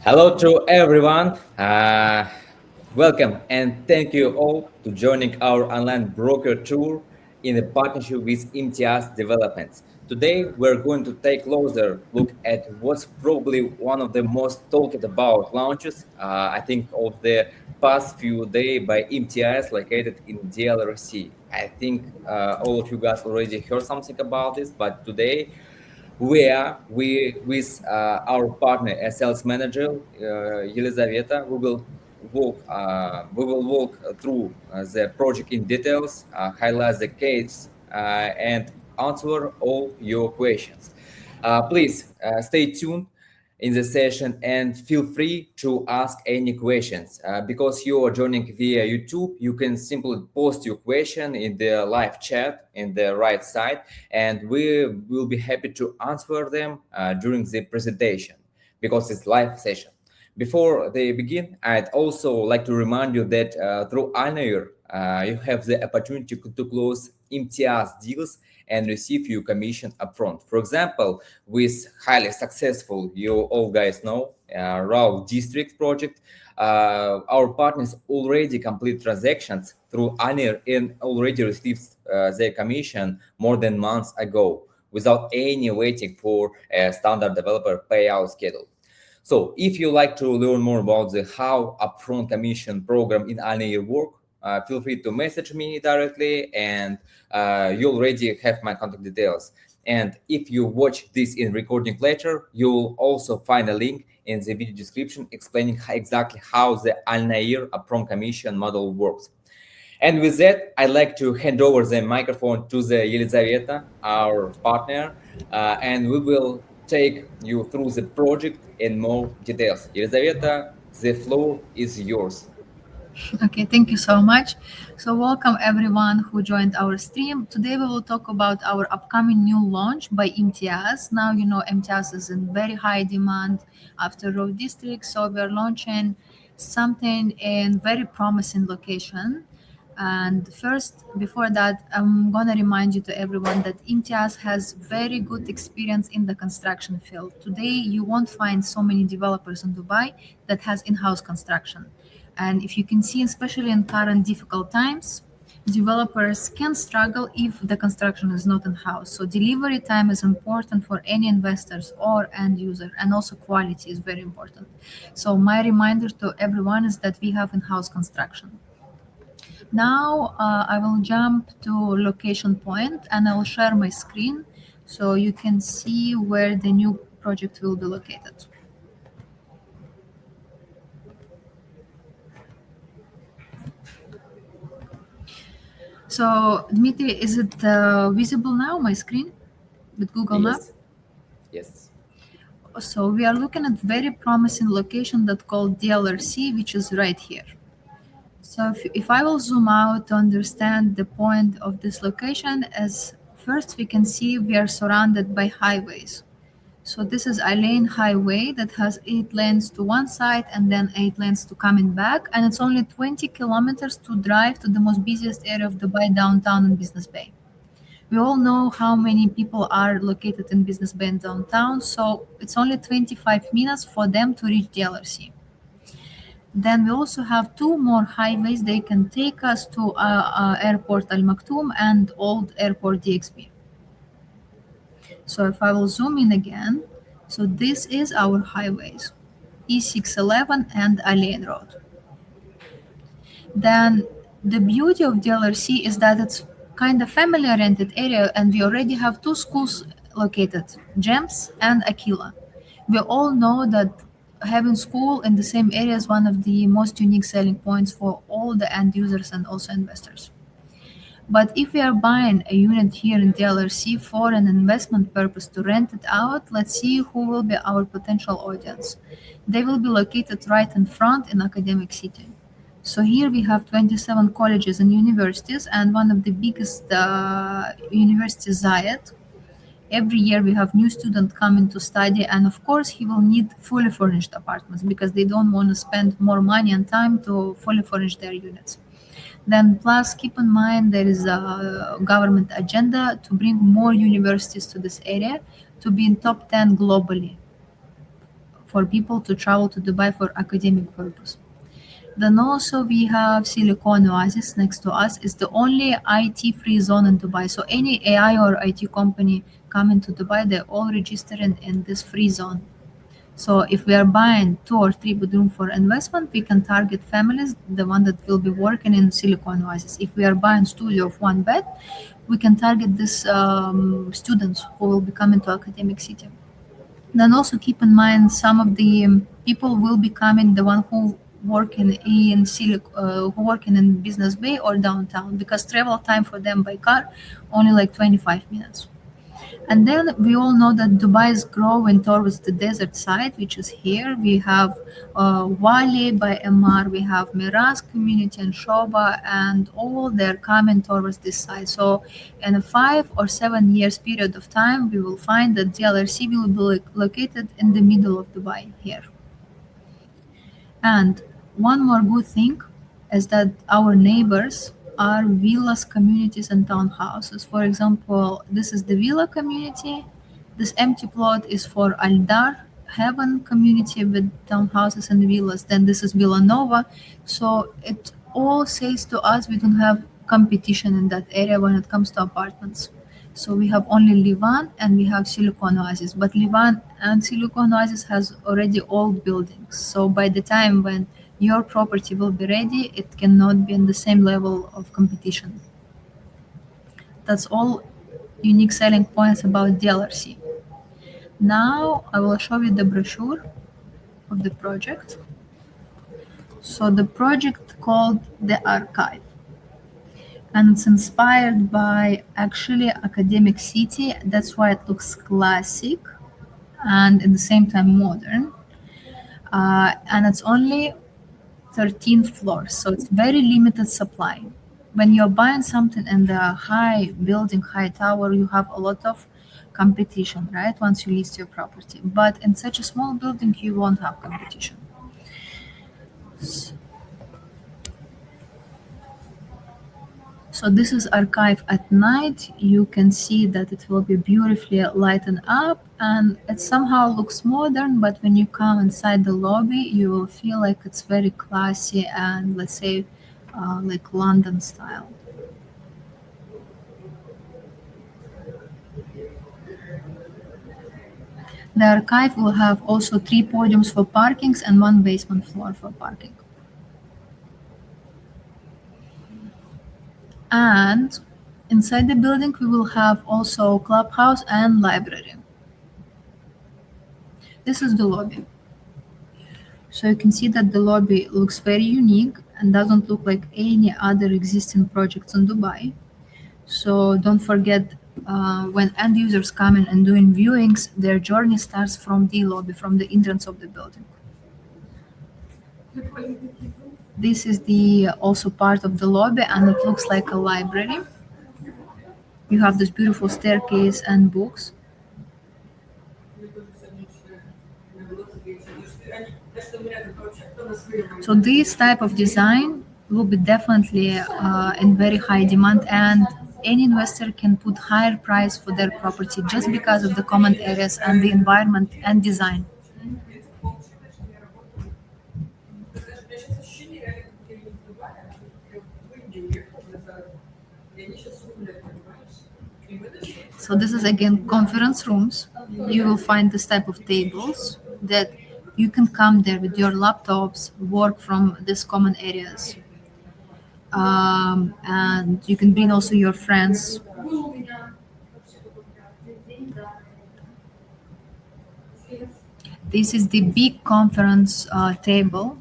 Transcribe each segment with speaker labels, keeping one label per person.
Speaker 1: Hello to everyone. Welcome and thank you all to joining our online broker tour in a partnership with Imtiaz Developments. Today we're going to take closer look at what's probably one of the most talked about launches, I think, of the past few days by Imtiaz located in DLRC. I think all of you guys already heard something about this, but today where we with our partner as sales manager Елизавета, we will walk through the project in details, highlight the case, and answer all your questions. Please stay tuned in the session and feel free to ask any questions. Because you are joining via YouTube, you can simply post your question in the live chat in the right side, and we will be happy to answer them during the presentation because it's live session. Before they begin, I'd also like to remind you that through Alnair, you have the opportunity to close Imtiaz deals and receive your commission upfront. For example, with highly successful, you all guys know, Rao District project, our partners already complete transactions through Alnair and already received their commission more than months ago without any waiting for a standard developer payout schedule. So if you like to learn more about the how upfront commission program in Alnair work, feel free to message me directly, and you already have my contact details. And if you watch this in recording later, you'll also find a link in the video description explaining exactly how the Alnair upfront commission model works. And with that, I'd like to hand over the microphone to the Елизавета, our partner, and we will take you through the project in more details. Елизавета, the floor is yours.
Speaker 2: Okay, thank you so much. So, welcome everyone who joined our stream. Today, we will talk about our upcoming new launch by Imtiaz. Now, you know, Imtiaz is in very high demand after Road District, so we're launching something in very promising location. And first, before that, I'm gonna remind you to everyone that Imtiaz has very good experience in the construction field. Today, you won't find so many developers in Dubai that has in-house construction. And if you can see, especially in current difficult times, developers can struggle if the construction is not in-house. So delivery time is important for any investors or end user, and also quality is very important. So my reminder to everyone is that we have in-house construction. Now I will jump to location point and I will share my screen so you can see where the new project will be located. So, Dmitry, is it visible now, my screen with Google Map?
Speaker 1: Yes, yes.
Speaker 2: So we are looking at very promising location that called DLRC, which is right here. So if I will zoom out to understand the point of this location, as first we can see we are surrounded by highways. So this is a lane highway that has 8 lanes to one side and then 8 lanes to coming back, and it's only 20 kilometers to drive to the most busiest area of Dubai, downtown and Business Bay. We all know how many people are located in Business Bay and downtown, so it's only 25 minutes for them to reach the LRC. Then we also have two more highways. They can take us to Airport Al Maktoum and Old Airport DXB. So if I will zoom in again, so this is our highways, E611 and Alnair Road. Then the beauty of DLRC is that it's kind of family-oriented area, and we already have two schools located, GEMS and Aquila. We all know that having school in the same area is one of the most unique selling points for all the end users and also investors. But if we are buying a unit here in DLRC for an investment purpose to rent it out, let's see who will be our potential audience. They will be located right in front in Academic City. So here we have 27 colleges and universities, and one of the biggest universities, Zayed. Every year we have new student coming to study, and of course he will need fully furnished apartments because they don't want to spend more money and time to fully furnish their units. Then plus keep in mind there is a government agenda to bring more universities to this area to be in top 10 globally for people to travel to Dubai for academic purpose. Then also we have Silicon Oasis next to us. It's the only IT free zone in Dubai. So any AI or IT company coming to Dubai, they're all registered in this free zone. So if we are buying 2 or 3 bedroom for investment, we can target families, the one that will be working in Silicon Oasis. If we are buying studio of 1 bed, we can target this students who will be coming to academic city. Then also keep in mind some of the people will be coming, the one who working in who working in Business Bay or downtown, because travel time for them by car only like 25 minutes. And then we all know that Dubai is growing towards the desert side, which is here. We have Wali by Emar, we have Miraz community and Shoba, and all they're coming towards this side. So in a 5 or 7 years period of time, we will find that DLRC will be located in the middle of Dubai here. And one more good thing is that our neighbors are villas, communities, and townhouses. For example, this is the villa community. This empty plot is for Aldar Heaven community with townhouses and villas. Then this is Villanova. So it all says to us we don't have competition in that area when it comes to apartments. So we have only Livan and we have Silicon Oasis. But Livan and Silicon Oasis has already old buildings. So by the time when your property will be ready, it cannot be in the same level of competition. That's all unique selling points about DLRC. Now I will show you the brochure of the project. So the project called The Archive. And it's inspired by actually academic city. That's why it looks classic and at the same time modern. And it's only 13th floor, so it's very limited supply. When you're buying something in the high building, high tower, you have a lot of competition, right? Once you list your property. But in such a small building, you won't have competition. So this is archive at night. You can see that it will be beautifully lightened up and it somehow looks modern, but when you come inside the lobby, you will feel like it's very classy and let's say like London style. The archive will have also 3 podiums for parkings and 1 basement floor for parking. And inside the building, we will have also clubhouse and library. This is the lobby. So you can see that the lobby looks very unique and doesn't look like any other existing projects in Dubai. So don't forget, when end users come in and doing viewings, their journey starts from the lobby, from the entrance of the building. This is the also part of the lobby and it looks like a library. You have this beautiful staircase and books. So this type of design will be definitely in very high demand and any investor can put higher price for their property just because of the common areas and the environment and design. So this is again conference rooms. You will find this type of tables that you can come there with your laptops, work from these common areas. And you can bring also your friends. This is the big conference table.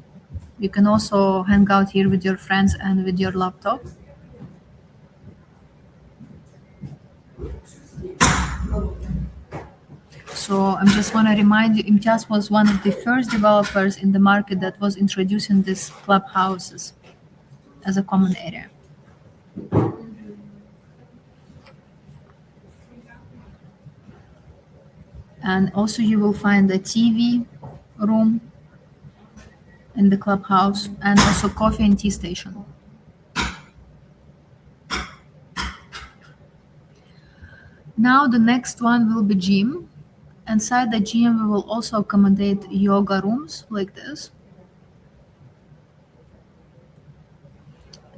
Speaker 2: You can also hang out here with your friends and with your laptop. So I just want to remind you, Imtiaz was one of the first developers in the market that was introducing these clubhouses as a common area. And also you will find a TV room in the clubhouse and also coffee and tea station. Now the next one will be gym. Inside the gym, we will also accommodate yoga rooms like this.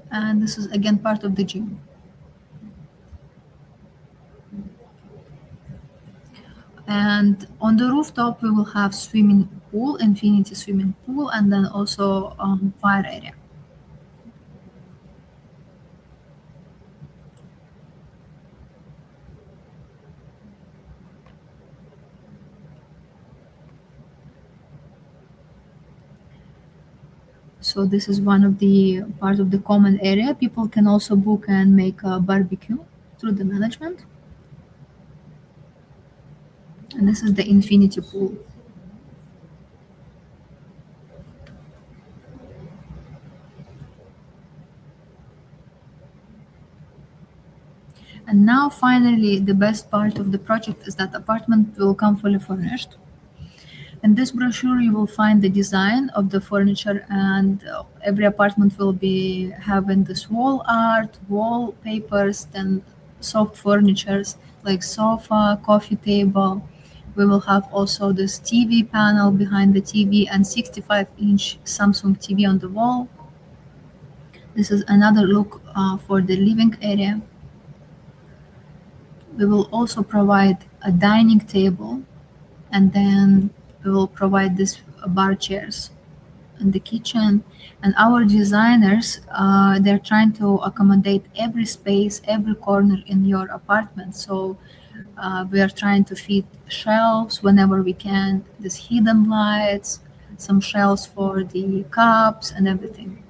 Speaker 2: And this is again part of the gym. And on the rooftop, we will have swimming pool, infinity swimming pool, and then also fire area. So this is one of the part of the common area. People can also book and make a barbecue through the management. And this is the infinity pool. And now finally, the best part of the project is that apartment will come fully furnished. In this brochure, you will find the design of the furniture, and every apartment will be having this wall art, wallpapers, then soft furnitures like sofa, coffee table. We will have also this TV panel behind the TV and 65-inch Samsung TV on the wall. This is another look for the living area. We will also provide a dining table, and then we will provide these bar chairs in the kitchen. And our designers, they're trying to accommodate every space, every corner in your apartment. So we are trying to fit shelves whenever we can, these hidden lights, some shelves for the cups and everything.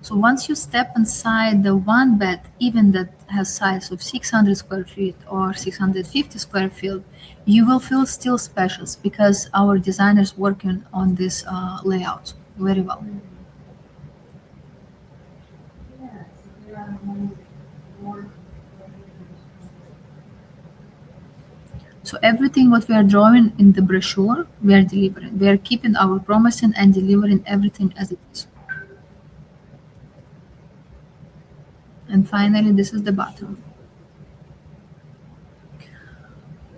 Speaker 2: So once you step inside the one bed, even that has size of 600 square feet or 650 square feet, you will feel still special because our designers working on this layout very well. So everything what we are drawing in the brochure, we are delivering. We are keeping our promising and delivering everything as it is. And finally, this is the bathroom.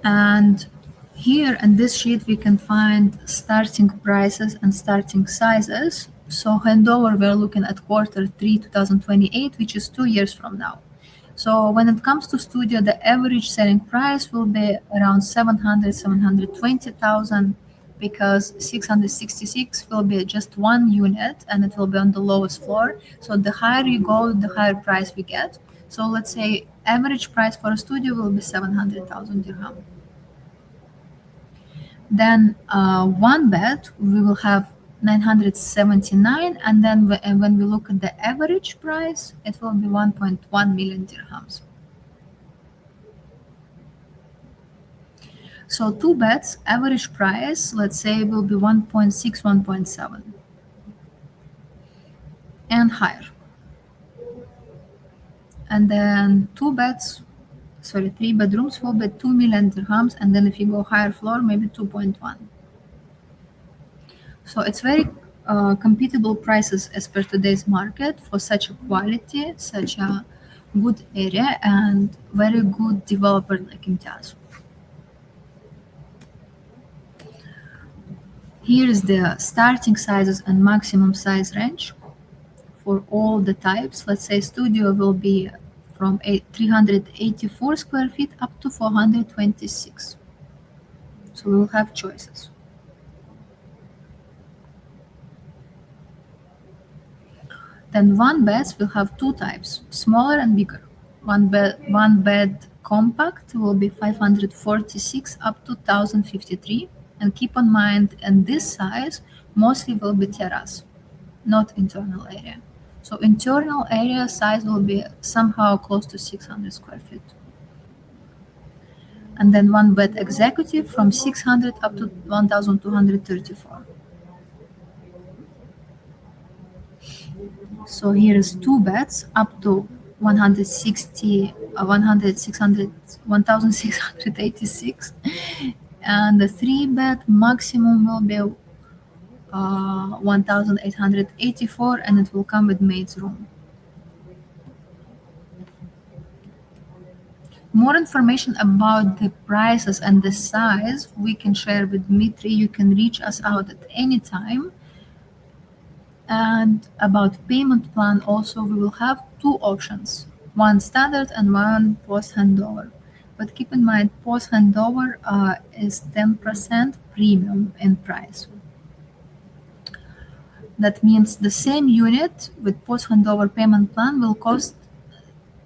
Speaker 2: And here in this sheet, we can find starting prices and starting sizes. So handover, we're looking at Q3 2028, which is 2 years from now. So when it comes to studio, the average selling price will be around 720,000 because 666 will be just one unit and it will be on the lowest floor. So the higher you go, the higher price we get. So let's say average price for a studio will be 700,000 dirham. Then one bed, we will have 979, and then when we look at the average price, it will be 1.1 million dirhams. So two beds, average price, let's say, will be 1.6, 1.7, and higher. And then three bedrooms will be 2 million dirhams, and then if you go higher floor, maybe 2.1. So it's very compatible prices as per today's market for such a quality, such a good area, and very good developer like Imtiaz. Here is the starting sizes and maximum size range for all the types. Let's say studio will be from 384 square feet up to 426. So we will have choices. Then one beds will have two types, smaller and bigger. One bed compact will be 546 up to 1053. And keep in mind, in this size, mostly will be terrace, not internal area. So internal area size will be somehow close to 600 square feet. And then one bed executive from 600 up to 1234. So here is two beds up to 1686, and the three bed maximum will be 1884, and it will come with maid's room. More information about the prices and the size we can share with Dmitry. You can reach us out at any time. And about payment plan also, we will have two options, one standard and one post handover. But keep in mind, post handover is 10% premium in price. That means the same unit with post handover payment plan will cost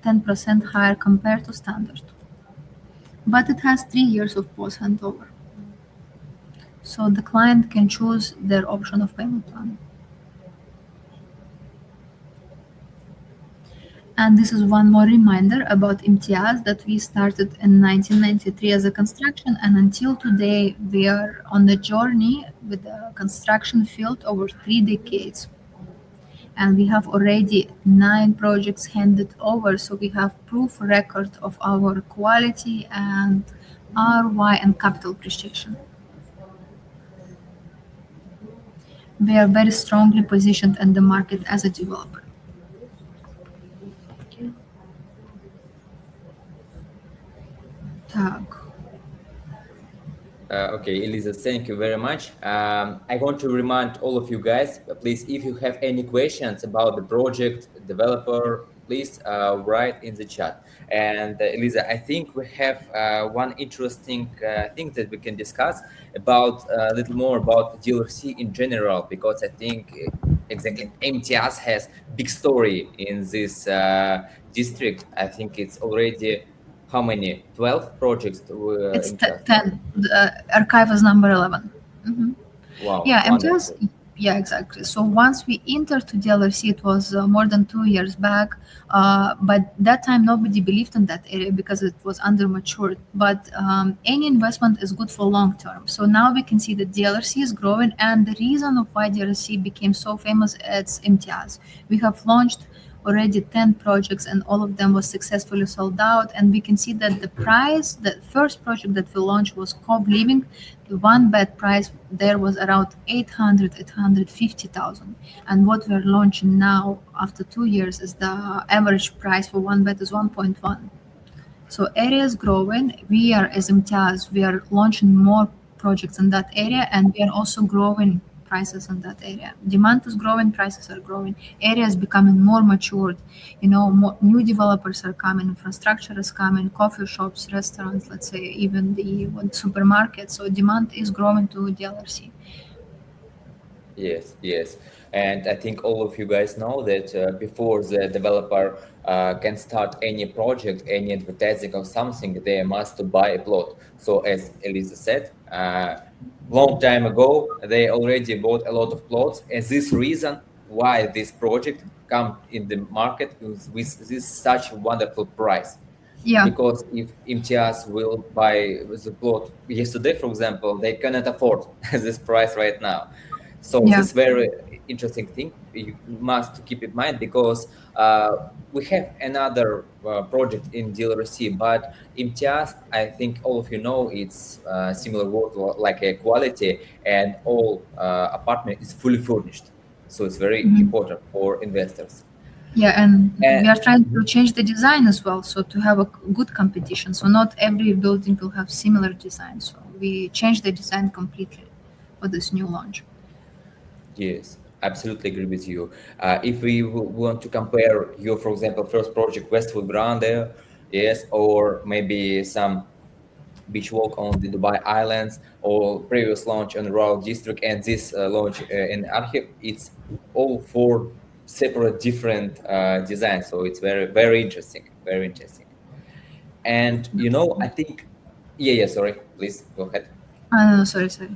Speaker 2: 10% higher compared to standard. But it has 3 years of post handover. So the client can choose their option of payment plan. And this is one more reminder about Imtiaz that we started in 1993 as a construction, and until today we are on the journey with the construction field over 3 decades. And we have already 9 projects handed over, so we have proof record of our quality and ROI and capital appreciation. We are very strongly positioned in the market as a developer. Так.
Speaker 1: Okay, Elisa, thank you very much. I want to remind all of you guys, please, if you have any questions about the project, developer, please write in the chat. And Elisa, I think we have one interesting thing that we can discuss about a little more about DLRC in general, because I think exactly MTS has big story in this district. I think it's already how many? 12 projects
Speaker 2: It's
Speaker 1: MTS?
Speaker 2: 10. The archive is number 11. Mhm.
Speaker 1: Wow,
Speaker 2: Yeah, MTS.
Speaker 1: wonderful.
Speaker 2: Yeah, exactly. So once we entered to DLRC, it was more than 2 years back. But that time nobody believed in that area because it was under matured. But any investment is good for long term. So now we can see that DLRC is growing, and the reason of why DLRC became so famous is MTS. We have launched already 10 projects, and all of them was successfully sold out. And we can see that the price, the first project that we launched was Cove Living. The one bed price there was around 850,000. And what we're launching now after 2 years is the average price for one bed is 1.1. So area is growing. We are, as Imtiaz, we are launching more projects in that area, and we are also growing prices in that area. Demand is growing, prices are growing. Area is becoming more matured. More, new developers are coming, infrastructure is coming, coffee shops, restaurants, let's say, even the supermarkets. So demand is growing to DLRC.
Speaker 1: Yes, yes. And I think all of you guys know that before the developer can start any project, any advertising or something, they must to buy a plot. So as Elisa said, long time ago, they already bought a lot of plots. And this reason why this project come in the market with this such wonderful price.
Speaker 2: Yeah,
Speaker 1: Because if Imtiaz will buy the plot yesterday, for example, they cannot afford this price right now. So
Speaker 2: yeah.
Speaker 1: this very interesting thing you must keep in mind, because we have another project in DLRC, but Imtiaz, I think all of you know, it's similar word like a quality, and all apartment is fully furnished. So it's very
Speaker 2: Mhm.
Speaker 1: important for investors.
Speaker 2: Yeah, and we
Speaker 1: And
Speaker 2: are trying to change the design as well, so to have a good competition. So not every building will have similar design. So we changed the design completely for this new launch.
Speaker 1: yes, absolutely agree with you. If we want to compare your, for example, first project Westwood Grande, yes, or maybe some beach walk on the Dubai Islands, or previous launch on Royal District, and this launch in Archive, it's all four separate different designs. So it's very, very interesting, very interesting. And I think, yeah, sorry, please go ahead.
Speaker 2: No, sorry, sorry.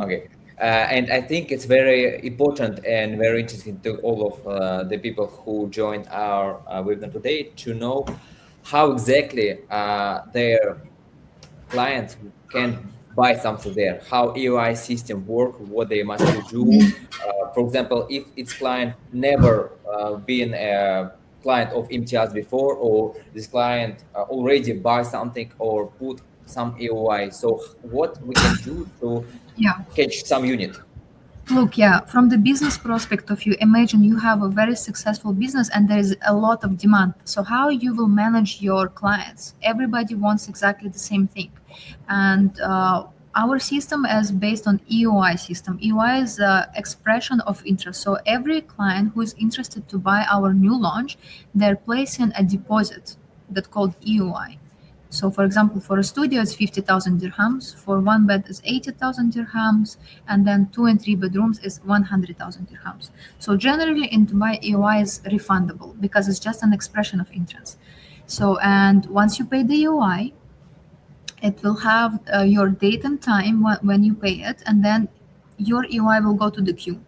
Speaker 1: Okay. And I think it's very important and very interesting to all of the people who joined our webinar today to know how exactly their clients can buy something there, how EOI system work, what they must to do. For example, if its client never been a client of Imtiaz before, or this client already buy something or put some EOI, so what we can do to
Speaker 2: Yeah.
Speaker 1: catch some unit.
Speaker 2: Look, yeah, from the business prospect of you, imagine you have a very successful business and there is a lot of demand. So how you will manage your clients? Everybody wants exactly the same thing. And our system is based on EOI system. EOI is expression of interest. So every client who is interested to buy our new launch, they're placing a deposit that called EOI. So, for example, for a studio, it's 50,000 dirhams. For one bed, is 80,000 dirhams, and then 2 and 3 bedrooms is 100,000 dirhams. So, generally, in Dubai, EOI is refundable because it's just an expression of interest. So, and once you pay the EOI, it will have your date and time when you pay it, and then your EOI will go to the queue.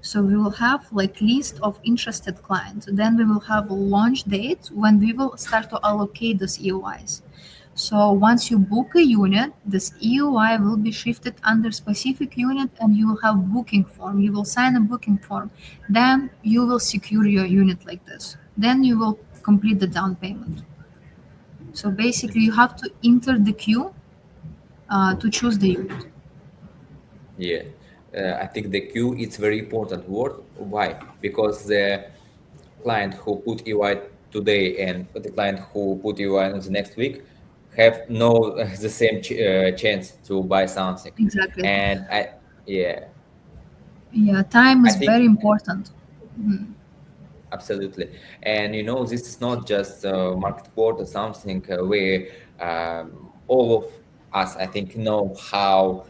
Speaker 2: So we will have like list of interested clients. Then we will have a launch date when we will start to allocate those EOIs. So once you book a unit, this EOI will be shifted under specific unit and you will have booking form. You will sign a booking form. Then you will secure your unit like this. Then you will complete the down payment. So basically you have to enter the queue to choose the unit.
Speaker 1: Yeah, I think the queue is very important word. Why? Because the client who put EY today and the client who put EY in the next week have no the same chance to buy something.
Speaker 2: Exactly.
Speaker 1: And yeah,
Speaker 2: Yeah, time
Speaker 1: I
Speaker 2: is very
Speaker 1: think
Speaker 2: important.
Speaker 1: absolutely. And this is not just a market quote or something where all of us, I think, know how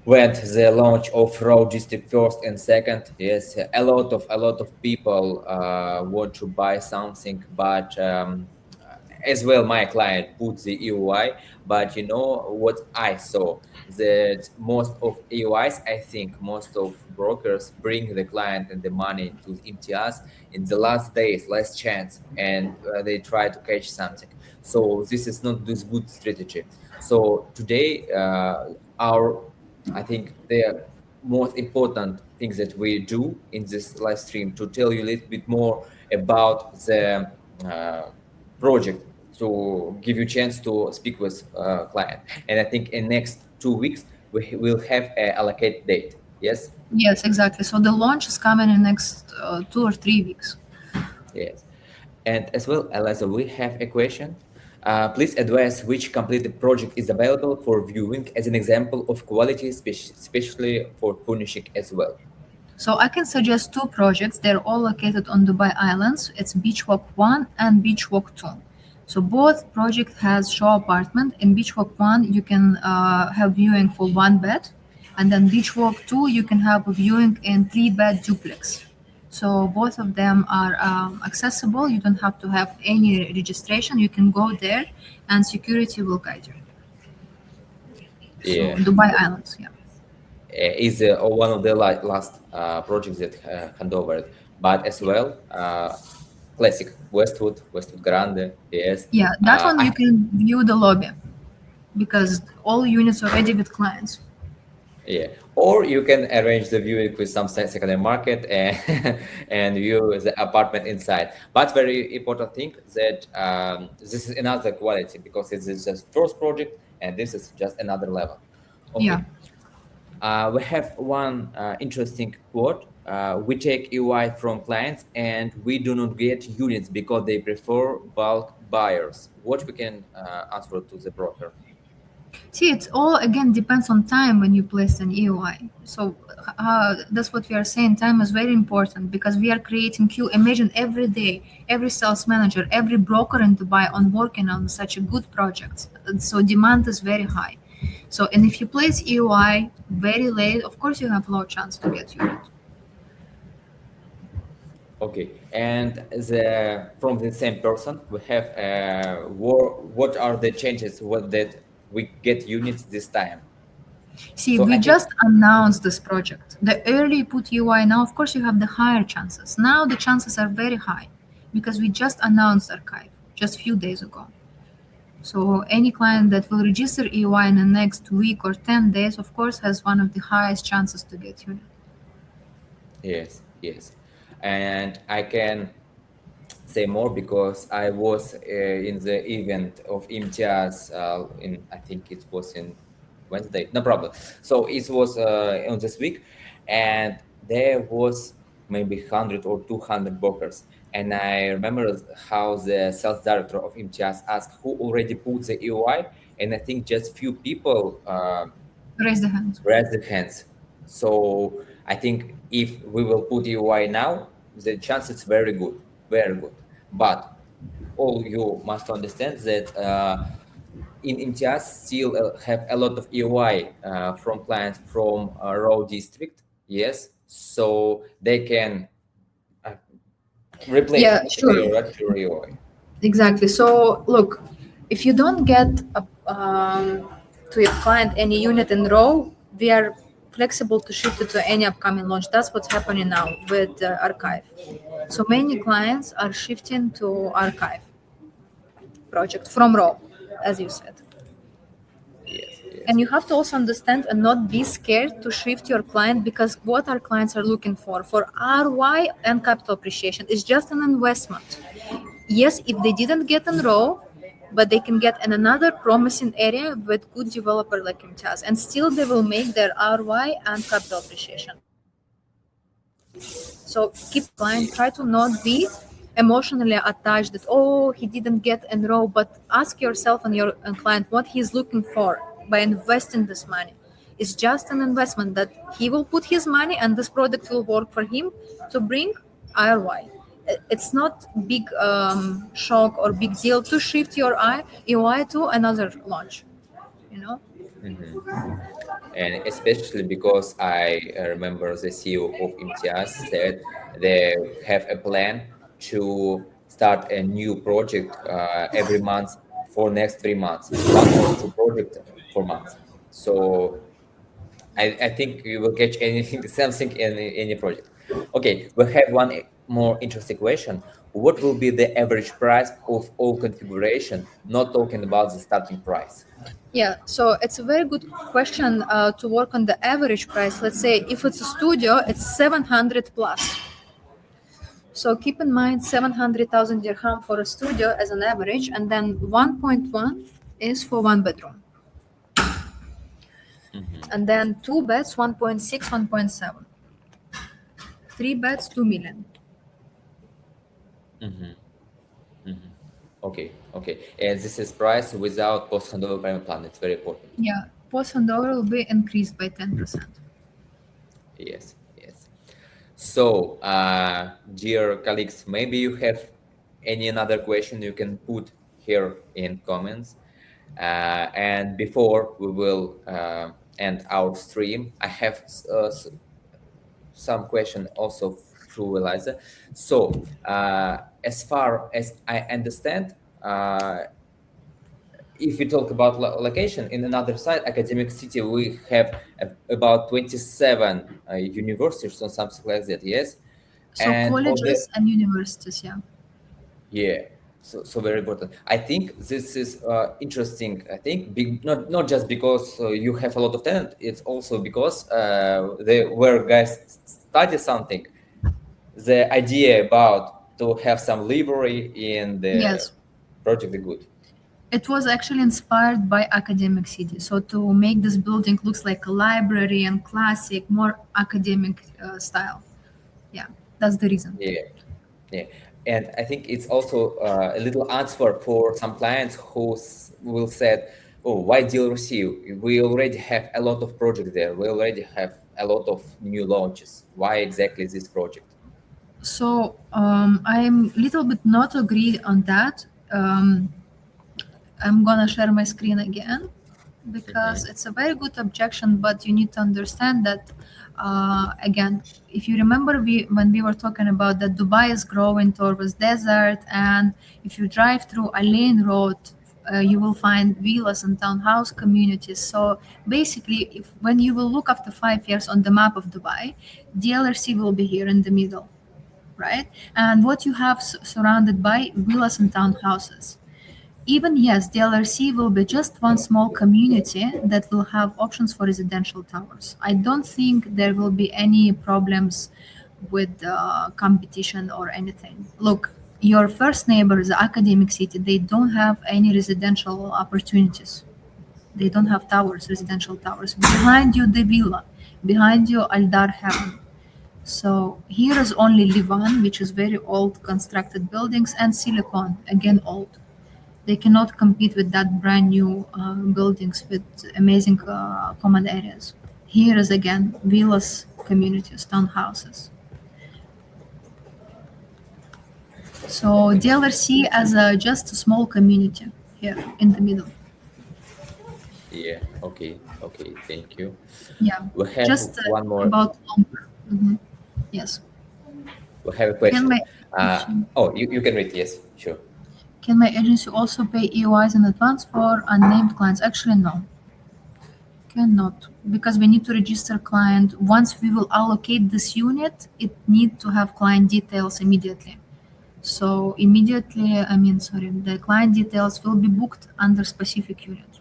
Speaker 1: went the launch of logistic first and second. Yes, a lot of people want to buy something, but as well my client puts the EOI. But what I saw, that most of EOIs, I think most of brokers bring the client and the money to Imtiaz in the last days, last chance, and they try to catch something. So this is not this good strategy. So today our I think the most important things that we do in this live stream to tell you a little bit more about the project, to give you a chance to speak with client. And I think in next 2 weeks we will have a allocate date. Yes.
Speaker 2: Yes, exactly. So the launch is coming in next 2 or 3 weeks.
Speaker 1: Yes. And as well, Eliza, we have a question. Please advise which completed project is available for viewing as an example of quality, especially for furnishing as well.
Speaker 2: So I can suggest two projects. They're all located on Dubai Islands. It's Beach Walk 1 and Beach Walk 2. So both project has show apartment. In Beach Walk 1, you can have viewing for one bed. And then Beach Walk 2, you can have a viewing in 3-bed duplex. So both of them are accessible. You don't have to have any registration. You can go there and security will guide you. So
Speaker 1: Yeah,
Speaker 2: Dubai Islands, yeah.
Speaker 1: is one of the last projects that handover, but as well classic Westwood Grande. Yes,
Speaker 2: Yeah, that one you
Speaker 1: I
Speaker 2: can view the lobby because all units are ready with clients.
Speaker 1: yeah. Or you can arrange the viewing with some secondary market and and view the apartment inside. But very important thing that this is another quality because it's just first project and this is just another level.
Speaker 2: Yeah.
Speaker 1: Okay. We have one interesting quote. We take EY from clients and we do not get units because they prefer bulk buyers. What we can answer to the broker?
Speaker 2: See, it's all again depends on time when you place an EOI. So that's what we are saying. Time is very important because we are creating queue. Imagine every day, every sales manager, every broker in Dubai on working on such a good project. So demand is very high. So and if you place EOI very late, of course you have low chance to get unit.
Speaker 1: Okay, and from the same person, we have what are the changes? What that we get units this time?
Speaker 2: See,
Speaker 1: So
Speaker 2: we
Speaker 1: I think
Speaker 2: just announced this project. The early you put UI now, of course, you have the higher chances. Now the chances are very high because we just announced archive just few days ago. So any client that will register EY in the next week or 10 days, of course, has one of the highest chances to get unit.
Speaker 1: yes, yes, and I can say more because I was in the event of Imtiaz in I think it was in Wednesday. No problem. So it was on this week, and there was maybe 100 or 200 brokers. And I remember how the sales director of Imtiaz asked who already put the EOI, and I think just few people
Speaker 2: Raise the hand.
Speaker 1: raise their hands. So I think if we will put EOI now, the chance is very good, very good. But all you must understand that in Imtiaz still have a lot of EOI from clients from Raw district, yes, so they can replace
Speaker 2: Yeah, sure.
Speaker 1: their actual EOI.
Speaker 2: Exactly. So look, if you don't get to your client any unit in row, we are flexible to shift it to any upcoming launch. That's what's happening now with Archive. So many clients are shifting to Archive project from raw, as you said.
Speaker 1: Yes, yes.
Speaker 2: And you have to also understand and not be scared to shift your client, because what our clients are looking for ROI and capital appreciation is just an investment. Yes, if they didn't get in raw, but they can get in another promising area with good developer like Imtiaz, and still they will make their ROI and capital appreciation. So keep client, try to not be emotionally attached that, oh, he didn't get in raw, but ask yourself and your client what he's looking for by investing this money. It's just an investment that he will put his money and this product will work for him to bring ROI. It's not big shock or big deal to shift your EOI to another launch, you know?
Speaker 1: And especially because I remember the CEO of Imtiaz said they have a plan to start a new project every month for next 3 months, one or two projects for months. So I think you will catch anything, something in any project. Okay, we have one more interesting question. What will be the average price of all configuration, not talking about the starting price?
Speaker 2: Yeah, so it's a very good question to work on the average price. Let's say if it's a studio, it's 700 plus. So keep in mind 700,000 dirham for a studio as an average, and then 1.1 is for one bedroom. And then two beds, 1.6, 1.7. Three beds, 2 million.
Speaker 1: Okay, okay. And this is price without post handover payment plan. It's very important.
Speaker 2: Yeah, post handover will be increased by 10%.
Speaker 1: Yes, yes. So, dear colleagues, maybe you have any another question you can put here in comments. And before we will end our stream, I have some question also through Eliza. So, as far as I understand, if we talk about location in another side, academic city, we have about 27 universities or something like that. Yes,
Speaker 2: So
Speaker 1: and all the
Speaker 2: colleges and universities, yeah.
Speaker 1: yeah. So very important. I think this is interesting. I think not just because you have a lot of talent. It's also because where guys study something. The idea about to have some library in the
Speaker 2: Yes.
Speaker 1: project is good.
Speaker 2: It was actually inspired by academic city. So to make this building looks like a library and classic, more academic style. Yeah, that's the reason.
Speaker 1: Yeah, yeah. And I think it's also a little answer for some clients who will say, oh, why DLRC? We already have a lot of projects there. We already have a lot of new launches. Why exactly this project?
Speaker 2: So I'm little bit not agree on that. I'm gonna share my screen again because it's a very good objection, but you need to understand that again, if you remember when we were talking about that Dubai is growing towards desert, and if you drive through Alnair Road, you will find villas and townhouse communities. So basically, when you will look after 5 years on the map of Dubai, DLRC will be here in the middle, right? And what you have surrounded by villas and townhouses. Even yes, DLRC will be just one small community that will have options for residential towers. I don't think there will be any problems with competition or anything. Look, your first neighbor, the academic city, they don't have any residential opportunities. They don't have towers, residential towers. Behind you, the villa. behind you, Aldar Heron. So here is only Livan, which is very old constructed buildings, and Silicon, again old. They cannot compete with that brand new buildings with amazing common areas. Here is again villas communities, townhouses. So DLRC as just a small community here in the middle.
Speaker 1: Yeah. Okay. Okay. Thank you.
Speaker 2: Yeah,
Speaker 1: We have
Speaker 2: just
Speaker 1: one more.
Speaker 2: about longer. Mhm. Yes.
Speaker 1: We have a
Speaker 2: Can
Speaker 1: question.
Speaker 2: my agency,
Speaker 1: Oh, you can read. Yes. Sure.
Speaker 2: can my agency also pay EOIs in advance for unnamed clients? Actually, no, cannot, because we need to register client. Once we will allocate this unit, it need to have client details immediately. So immediately, I mean, sorry, the client details will be booked under specific unit.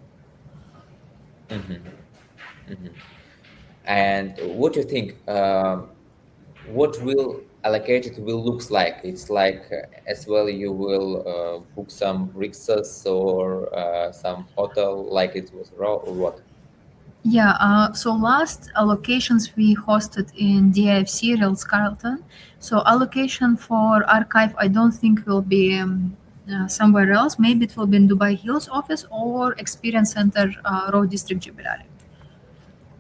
Speaker 1: And what do you think? What will allocated will looks like? It's like as well you will book some Rixos or some hotel like it was raw or what?
Speaker 2: Yeah, so last allocations we hosted in DIFC, Ritz Carlton. So allocation for archive, I don't think will be somewhere else. Maybe it will be in Dubai Hills office or Experience Center, Road District Jubilee.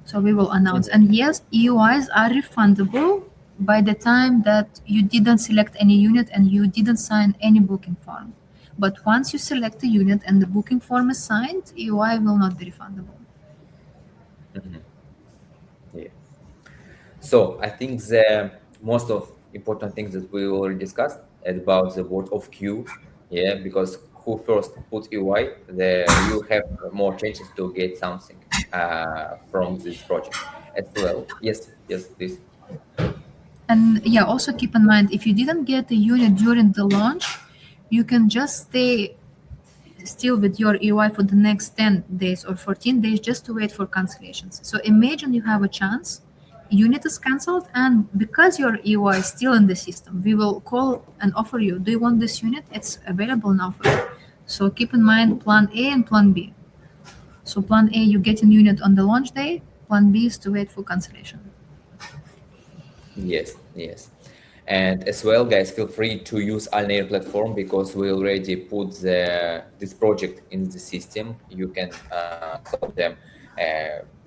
Speaker 2: So we will announce. And yes, EUIs are refundable by the time that you didn't select any unit and you didn't sign any booking form. But once you select a unit and the booking form is signed, EUI will not be refundable.
Speaker 1: Yeah. So I think the most of important things that we already discussed about the word of queue, yeah, because who first put EY, you have more chances to get something from this project as well. Yes, yes, please.
Speaker 2: And yeah, also keep in mind if you didn't get a unit during the launch, you can just stay still with your EY for the next 10 days or 14 days just to wait for cancellations. So imagine you have a chance, unit is cancelled, and because your EY is still in the system, we will call and offer you, do you want this unit? It's available now for you. So keep in mind plan A and plan B. So plan A, you get a unit on the launch day. Plan B is to wait for cancellation.
Speaker 1: Yes, yes. And as well, guys, feel free to use Alnair platform because we already put this project in the system. You can solve them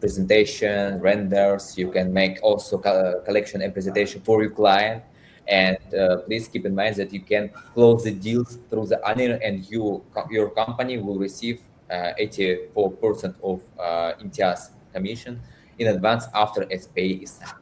Speaker 1: presentation, renders. You can make also collection and presentation for your client. And please keep in mind that you can close the deals through the Alnair, and your company will receive 84% of Imtiaz commission in advance after SPA is signed.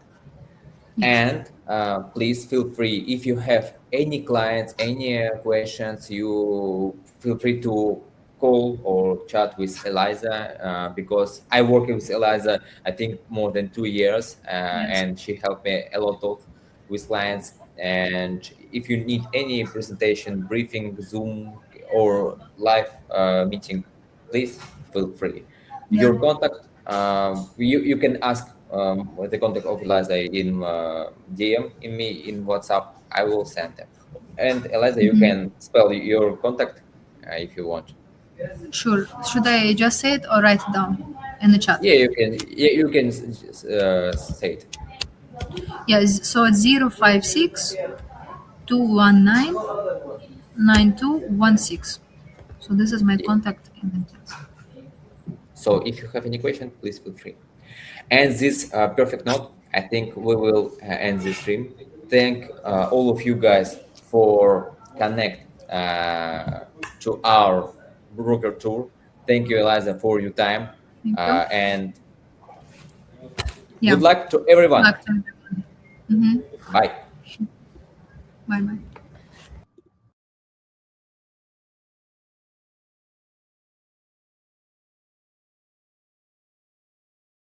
Speaker 2: Yes.
Speaker 1: And please feel free if you have any clients, any questions, you feel free to call or chat with Eliza because I work with Eliza, I think more than 2 years,
Speaker 2: Yes.
Speaker 1: and she helped me a lot of with clients. And if you need any presentation, briefing, Zoom, or live meeting, please feel free.
Speaker 2: Yeah.
Speaker 1: Your contact, you can ask the contact of Eliza in DM in me in WhatsApp. I will send them. And Eliza, you
Speaker 2: Mhm.
Speaker 1: can spell your contact if you want.
Speaker 2: Sure. Should I just say it or write it down in the chat?
Speaker 1: Yeah, you can. Yeah, you can say it.
Speaker 2: Yes. So it's 056 219 9216. So this is my
Speaker 1: Yeah.
Speaker 2: contact in the chat.
Speaker 1: So if you have any question, please feel free. And this perfect note, I think we will end this stream. Thank all of you guys for connect to our broker tour. Thank you, Eliza, for your time.
Speaker 2: Thank you.
Speaker 1: And
Speaker 2: Yeah.
Speaker 1: good luck to everyone.
Speaker 2: Luck to everyone. Mm-hmm.
Speaker 1: Bye.
Speaker 2: Bye bye.